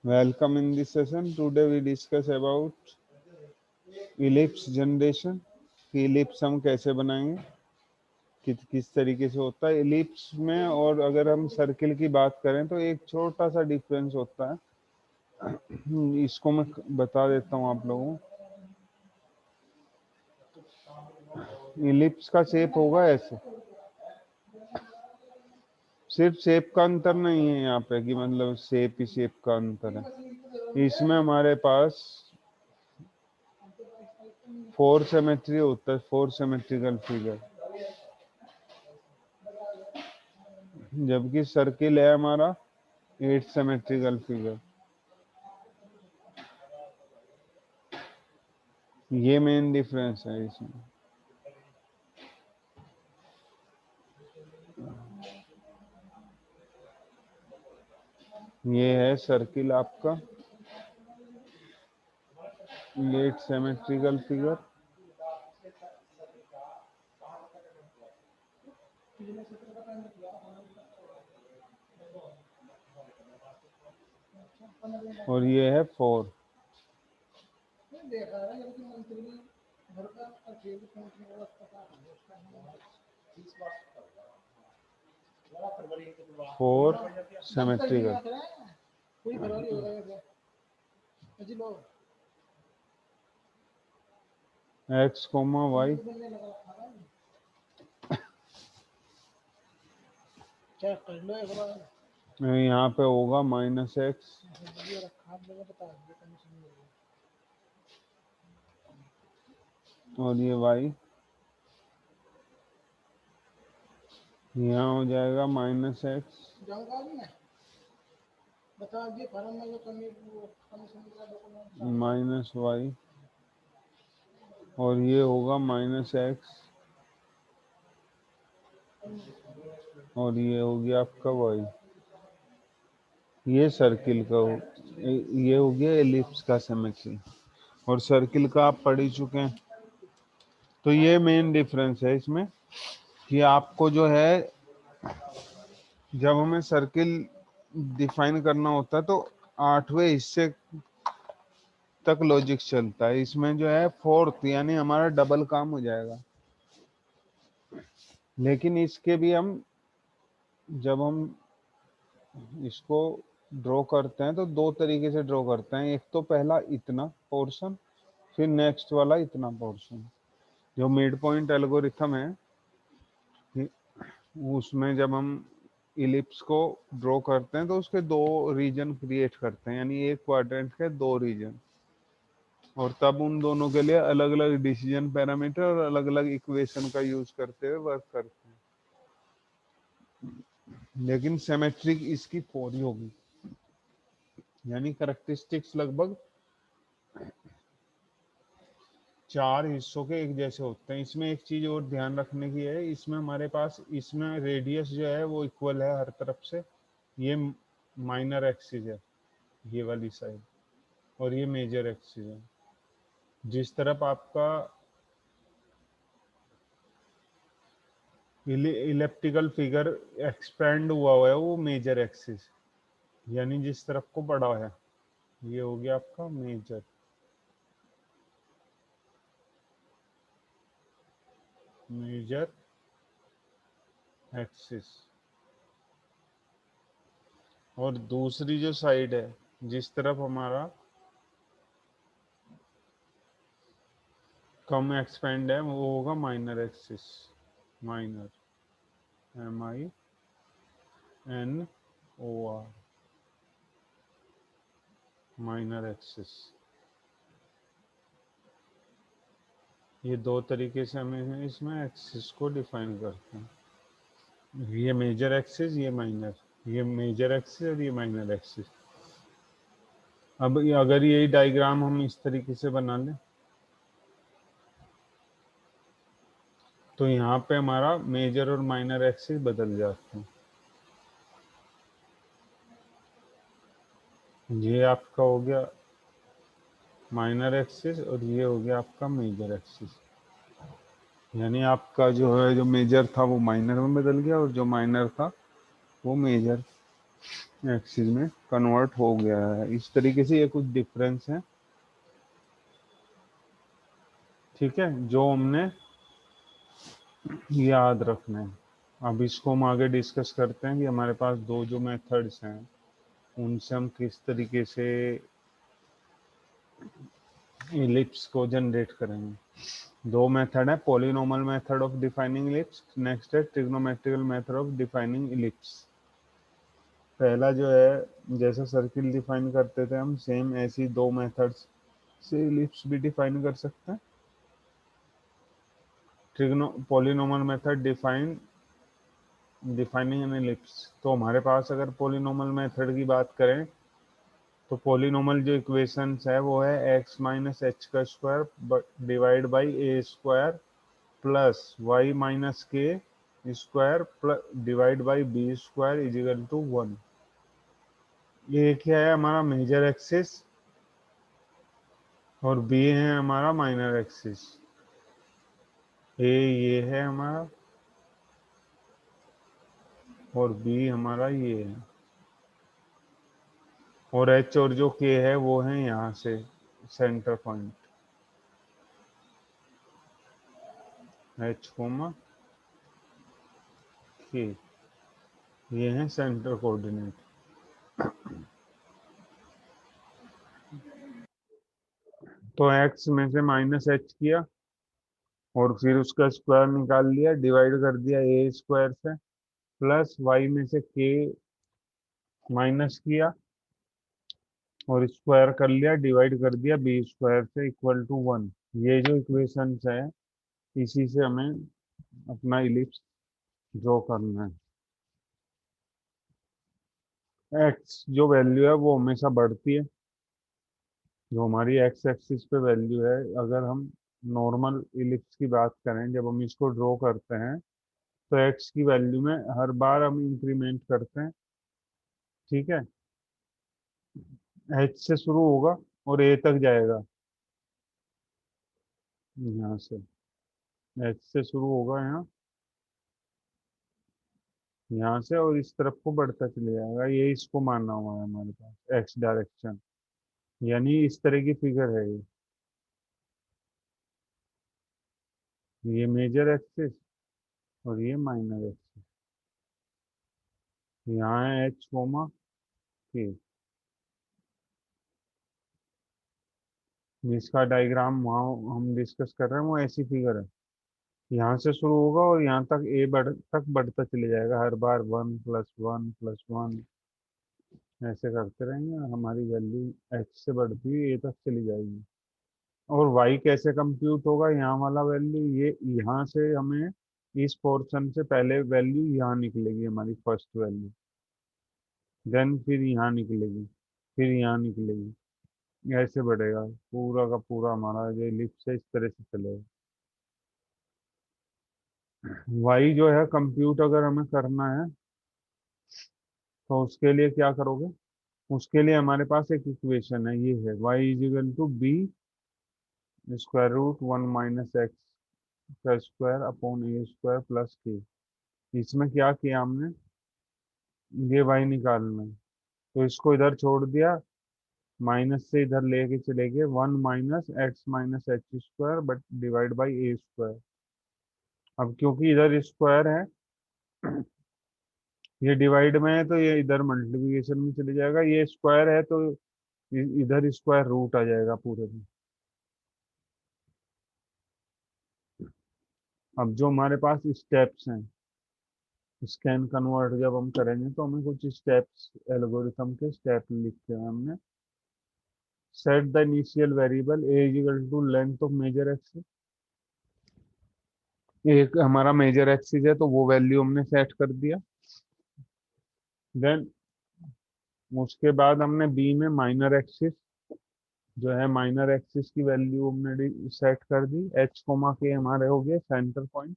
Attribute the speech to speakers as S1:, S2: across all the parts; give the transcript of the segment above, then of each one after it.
S1: Welcome in this session. Today we discuss about ellipse generation. कि ellipse हम कैसे बनाएंगे, किस तरीके से होता है ellipse में। और अगर हम सर्किल की बात करें तो एक छोटा सा डिफरेंस होता है, इसको मैं बता देता हूँ आप लोगों को। ellipse का शेप होगा ऐसे, सिर्फ शेप का अंतर नहीं है यहाँ पे कि मतलब शेप ही शेप का अंतर है। इसमें हमारे पास 4 सिमेट्री होता है, 4 सिमेट्रिकल फिगर, जबकि सर्किल है हमारा 8 सिमेट्रिकल फिगर। ये मेन डिफरेंस है इसमें। ये है सर्किल आपका 8 सिमेट्रिकल फिगर, और ये है 4। Four symmetrical. X comma Y यहाँ पे होगा -x, और ये y यहाँ हो जाएगा -x -y, और ये होगा -x, और ये हो गया आपका y। ये सर्किल का ये हो गया एलिप्स का सिमेट्री। और सर्किल का आप पढ़ ही चुके हैं। तो ये मेन डिफरेंस है इसमें कि आपको जो है जब हमें सर्किल डिफाइन करना होता है तो 8वें हिस्से तक लॉजिक चलता है। इसमें जो है 4th यानी हमारा डबल काम हो जाएगा। लेकिन इसके भी हम जब हम इसको ड्रॉ करते हैं तो 2 तरीके से ड्रॉ करते हैं। एक तो पहला इतना पोर्शन, फिर नेक्स्ट वाला इतना पोर्शन। जो मिड पॉइंट एल्गोरिथम है उसमें जब हम इलिप्स को ड्रॉ करते हैं तो उसके 2 रीजन क्रिएट करते हैं, यानी एक क्वाड्रेंट के 2 रीजन, और तब उन दोनों के लिए अलग अलग डिसीजन पैरामीटर और अलग अलग इक्वेशन का यूज करते हुए वर्क करते हैं। लेकिन सिमेट्रिक इसकी 4 ही होगी, यानी करेक्टरिस्टिक्स लगभग 4 हिस्सों के एक जैसे होते हैं। इसमें एक चीज और ध्यान रखने की है, इसमें हमारे पास इसमें रेडियस जो है वो इक्वल है हर तरफ से। ये माइनर एक्सिस है ये वाली साइड, और ये मेजर एक्सिस है। जिस तरफ आपका इलेप्टिकल फिगर एक्सपेंड हुआ है वो मेजर एक्सिस, यानी जिस तरफ को बढ़ा है, ये हो गया आपका मेजर एक्सिस। और दूसरी जो साइड है जिस तरफ हमारा कम एक्सपेंड है वो होगा minor axis, minor MINOR, minor axis. ये 2 तरीके से हमें इसमें एक्सिस को डिफाइन करते हैं। ये मेजर एक्सिस, ये माइनर, ये मेजर एक्सिस और ये माइनर एक्सिस। अब अगर यही डायग्राम हम इस तरीके से बना लें तो यहाँ पे हमारा मेजर और माइनर एक्सिस बदल जाते हैं। ये आपका हो गया माइनर एक्सिस और ये हो गया आपका मेजर एक्सिस। यानी आपका जो है जो मेजर था वो माइनर में बदल गया और जो माइनर था वो मेजर एक्सिस में कन्वर्ट हो गया है। इस तरीके से ये कुछ डिफरेंस है, ठीक है, जो हमने याद रखना है। अब इसको हम आगे डिस्कस करते हैं कि हमारे पास दो जो मेथड्स हैं उनसे हम किस तरीके से इलिप्स को जनरेट करेंगे। दो मेथड है, polynomial method of defining ellipse, next है trigonometrical method of defining ellipse. पहला जो है जैसा सर्किल डिफाइन करते थे हम, सेम ऐसी दो मेथड्स से इलिप्स भी डिफाइन कर सकते हैं। Trigno polynomial method defining N ellipse. तो हमारे पास अगर पॉलिनोमल मेथड की बात करें तो पॉलिनोमल जो इक्वेशंस है वो है x माइनस एच का square divide by a square plus y minus k square plus divide by b square is equal to 1। ये क्या है हमारा मेजर एक्सिस और बी है हमारा माइनर एक्सिस। ए ये है हमारा और बी हमारा ये है, और एच और जो के है वो है यहाँ से सेंटर पॉइंट एच कोमा के, ये है सेंटर कोऑर्डिनेट। तो एक्स में से माइनस एच किया और फिर उसका स्क्वायर निकाल लिया, डिवाइड कर दिया ए स्क्वायर से, प्लस वाई में से के माइनस किया और स्क्वायर कर लिया, डिवाइड कर दिया बी स्क्वायर से इक्वल टू 1। ये जो इक्वेशंस है इसी से हमें अपना इलिप्स ड्रॉ करना है। एक्स जो वैल्यू है वो हमेशा बढ़ती है, जो हमारी एक्स एक्सिस पे वैल्यू है। अगर हम नॉर्मल इलिप्स की बात करें, जब हम इसको ड्रॉ करते हैं तो एक्स की वैल्यू में हर बार हम इंक्रीमेंट करते हैं, ठीक है। एच से शुरू होगा और ए तक जाएगा, यहाँ से एच से शुरू होगा यहाँ, यहाँ से और इस तरफ को बढ़ता चले जाएगा। ये इसको मानना हुआ है हमारे पास एक्स डायरेक्शन, यानी इस तरह की फिगर है ये मेजर एक्सिस और ये माइनर एक्सिस। यहाँ है एच कोमा के, जिसका डायग्राम वहाँ हम डिस्कस कर रहे हैं वो ऐसी फिगर है। यहाँ से शुरू होगा और यहाँ तक तक बढ़ता चले जाएगा, हर बार 1 + 1 + 1 ऐसे करते रहेंगे, हमारी वैल्यू एच से बढ़ती हुई ए तक चली जाएगी। और वाई कैसे कंप्यूट होगा, यहाँ वाला वैल्यू, ये यहाँ से हमें इस पोर्शन से पहले वैल्यू यहाँ निकलेगी हमारी फर्स्ट वैल्यू, देन फिर यहाँ निकलेगी, फिर यहाँ निकलेगी, ऐसे बढ़ेगा पूरा का पूरा हमारा जो इलिप्स है इस तरह से चलेगा। वाई जो है कंप्यूट अगर हमें करना है तो उसके लिए क्या करोगे, उसके लिए हमारे पास एक इक्वेशन है, ये है Y is equal to B square root 1 - X का square upon A square plus K. इसमें क्या किया हमने, ये वाई निकालना है तो इसको इधर छोड़ दिया, माइनस से इधर लेके चले गए, 1 - x - H square but divide by a square. अब क्योंकि इधर स्क्वायर है, ये डिवाइड में है तो ये इधर मल्टीप्लिकेशन में चले जाएगा, ये स्क्वायर है तो इधर स्क्वायर रूट आ जाएगा पूरे में। अब जो हमारे पास स्टेप्स हैं, स्कैन कन्वर्ट जब हम करेंगे तो हमें कुछ स्टेप्स, एल्गोरिथम के स्टेप लिखते हैं हमने। Set the initial variable A is equal to length of major axis, एक हमारा मेजर एक्सिस है तो वो वैल्यू हमने सेट कर दिया। देन उसके बाद हमने बी में माइनर एक्सिस जो है, माइनर एक्सिस की वैल्यू हमने सेट कर दी, एच कोमा के हमारे हो गए सेंटर पॉइंट,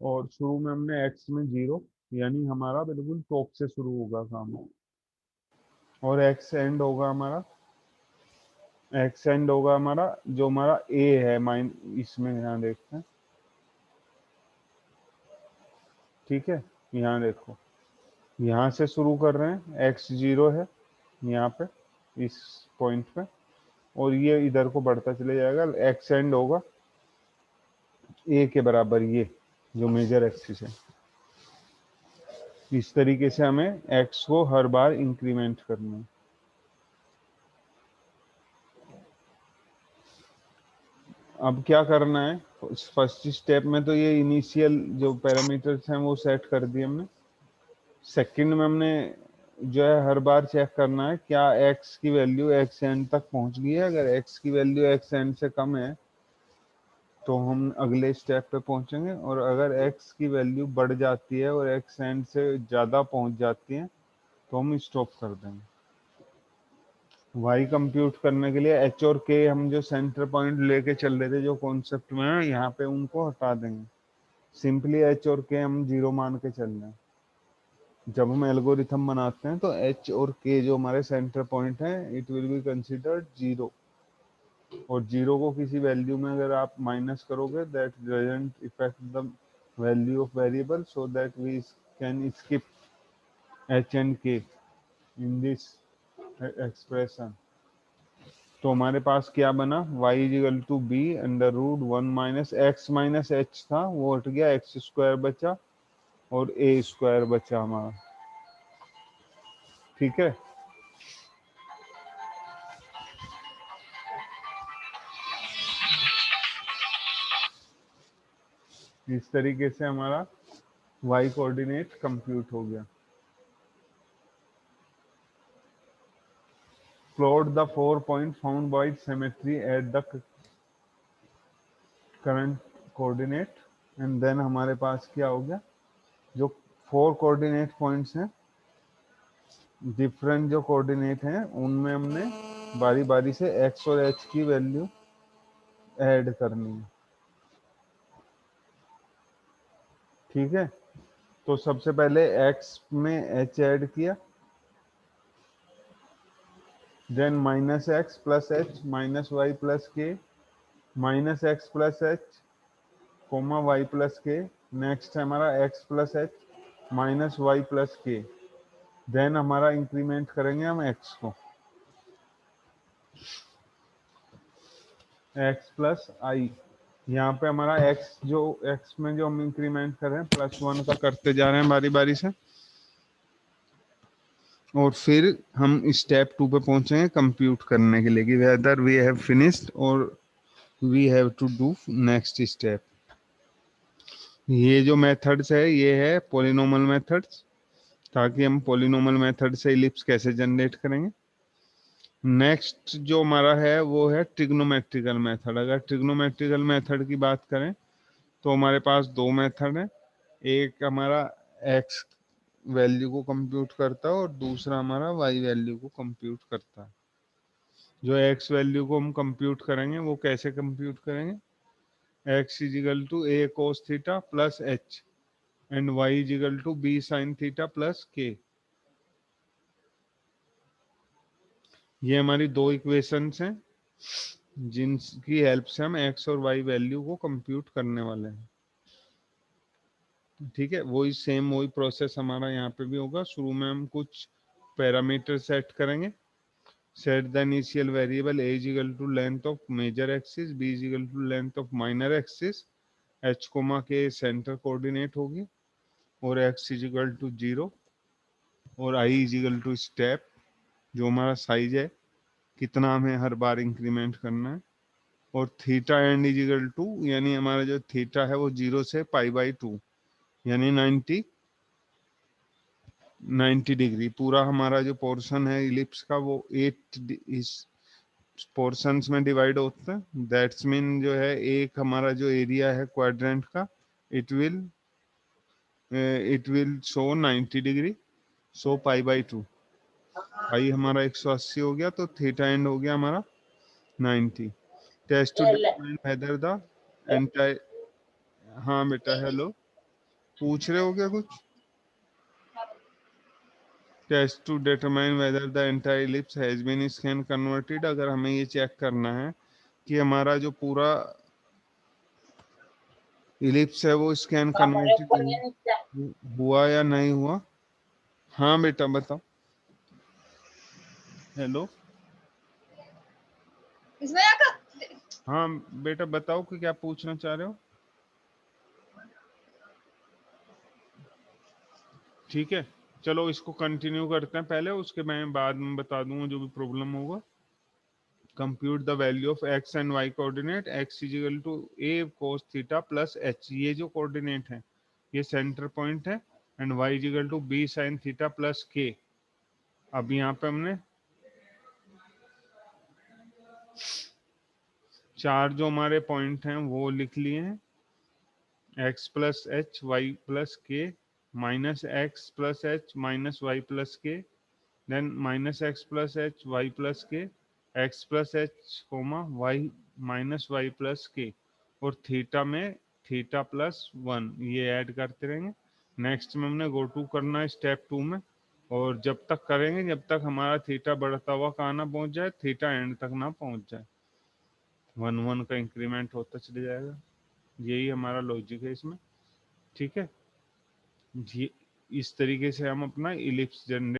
S1: और शुरू में हमने एक्स में 0, यानी हमारा बिल्कुल टॉप से शुरू होगा काम, और एक्स एंड होगा हमारा, एक्स एंड होगा हमारा जो हमारा ए है माइन, इसमें यहाँ देखते हैं, ठीक है, यहाँ देखो यहाँ से शुरू कर रहे हैं, x 0 है यहाँ पे इस पॉइंट पे, और ये इधर को बढ़ता चले जाएगा, x एंड होगा a के बराबर, ये जो मेजर एक्सिस है। इस तरीके से हमें x को हर बार इंक्रीमेंट करना है। अब क्या करना है, फर्स्ट स्टेप में तो ये इनिशियल जो पैरामीटर्स हैं वो सेट कर दिए हमने। सेकंड में हमने जो है हर बार चेक करना है क्या x की वैल्यू x एंड तक पहुंच गई है। अगर x की वैल्यू x एंड से कम है तो हम अगले स्टेप पे पहुंचेंगे, और अगर x की वैल्यू बढ़ जाती है और x एंड से ज़्यादा पहुंच जाती है तो हम स्टॉप कर देंगे। y कंप्यूट करने के लिए h और k हम जो सेंटर पॉइंट लेके चल रहे थे जो कॉन्सेप्ट में है, यहाँ पे उनको हटा देंगे। सिंपली h और k हम 0 मान के चल रहे हैं। जब हम एल्गोरिथम बनाते हैं तो h और k जो हमारे सेंटर पॉइंट हैं, इट विल बी कंसिडर्ड 0, और 0 को किसी वैल्यू में अगर आप माइनस करोगे, that doesn't effect the value of variable, so that we can skip h and k in this expression. तो हमारे पास क्या बना, y is equal to B under root 1 minus H था, वो हट गया, एक्स स्क्वायर बचा और ए स्क्वायर बचा हमारा। ठीक है, इस तरीके से हमारा y कोऑर्डिनेट कंप्यूट हो गया। Plot the 4 point found by symmetry at the current coordinate, and then हमारे पास क्या हो गया, जो 4 कोऑर्डिनेट पॉइंट्स हैं, डिफरेंट जो कोऑर्डिनेट हैं उनमें हमने बारी बारी से x और h की वैल्यू ऐड करनी है। ठीक है, तो सबसे पहले x में h ऐड किया, then minus x plus h minus y plus k minus x plus h comma y plus k, next है हमारा x plus h minus y plus k, then हमारा इंक्रीमेंट करेंगे हम x को, x plus आई। यहाँ पे हमारा x में जो हम इंक्रीमेंट कर रहे हैं +1 का करते जा रहे हैं बारी बारी से, और फिर हम स्टेप 2 पे पहुंचेंगे कंप्यूट करने के लिए कि वेदर वी हैव फिनिश्ड और we have to do next step. ये जो मेथड्स है ये है पॉलिनोमल मेथड्स, ताकि हम पॉलिनोमल मेथड से इलिप्स कैसे जनरेट करेंगे। नेक्स्ट जो हमारा है वो है ट्रिग्नोमेट्रिकल मेथड। अगर ट्रिग्नोमेट्रिकल मेथड की बात करें तो हमारे पास दो मेथड है, एक हमारा x वैल्यू को कंप्यूट करता है और दूसरा हमारा y वैल्यू को कंप्यूट करता है। जो x वैल्यू को हम कंप्यूट करेंगे वो कैसे कंप्यूट करेंगे, x is equal to a cos theta plus h and y is equal to b sin theta plus k। ये हमारी दो इक्वेशंस हैं जिनकी हेल्प से हम x और y वैल्यू को कंप्यूट करने वाले हैं। ठीक है, वही सेम वही प्रोसेस हमारा यहाँ पे भी होगा। शुरू में हम कुछ पैरामीटर सेट करेंगे, set the initial variable a is equal to length of major axis, b is equal to length of minor axis, h comma के सेंटर कोऑर्डिनेट होगी, और x is equal to 0 और i is equal to step जो हमारा size है, कितना हमें हर बार increment करना है, और theta end is equal to, यानी हमारा जो थीटा है वो 0 से π/2 यानी 90 डिग्री। पूरा हमारा जो पोर्शन है इलिप्स का वो 8 इस पोर्शंस में डिवाइड होता है। दैट्स मीन जो है एक हमारा जो एरिया है क्वाड्रेंट का, इट विल शो 90 डिग्री, सो π/2, पाई हमारा 180 हो गया, तो थीटा एंड हो गया हमारा 90। Test to determine whether the entire, हाँ बेटा हेलो, पूछ रहे हो क्या कुछ? Test to determine whether the entire ellipse has been scan converted. अगर हमें ये चेक करना है कि हमारा जो पूरा इलिप्स है वो स्कैन कन्वर्टेड हुआ या नहीं हुआ, हाँ बेटा बताओ। हेलो।
S2: इसमें आकर
S1: हाँ बेटा बताओ कि क्या पूछना चाह रहे हो। ठीक है, चलो इसको कंटिन्यू करते हैं पहले, उसके मैं बाद में बता दूंगा जो भी प्रॉब्लम होगा। Compute the value of X and Y coordinate, X is equal to A cos theta plus H, ये जो कोऑर्डिनेट है ये सेंटर पॉइंट है, and Y is equal to B sine theta plus K. अब यहाँ पे हमने चार जो हमारे पॉइंट हैं वो लिख लिए हैं, x plus h y plus k, minus x plus h minus y plus k, then minus x plus h y plus k, x plus h comma y minus y plus k, और theta में theta plus one, ये add करते रहेंगे। Next में हमने go to करना है step to में, और जब तक करेंगे जब तक हमारा थीटा बढ़ता हुआ कहाँ ना पहुंच जाए, थीटा एंड तक ना पहुंच जाए, वन वन का इंक्रीमेंट होता चले जाएगा। यही हमारा लॉजिक है इसमें। ठीक है जी, इस तरीके से हम अपना इलिप्स जनरेट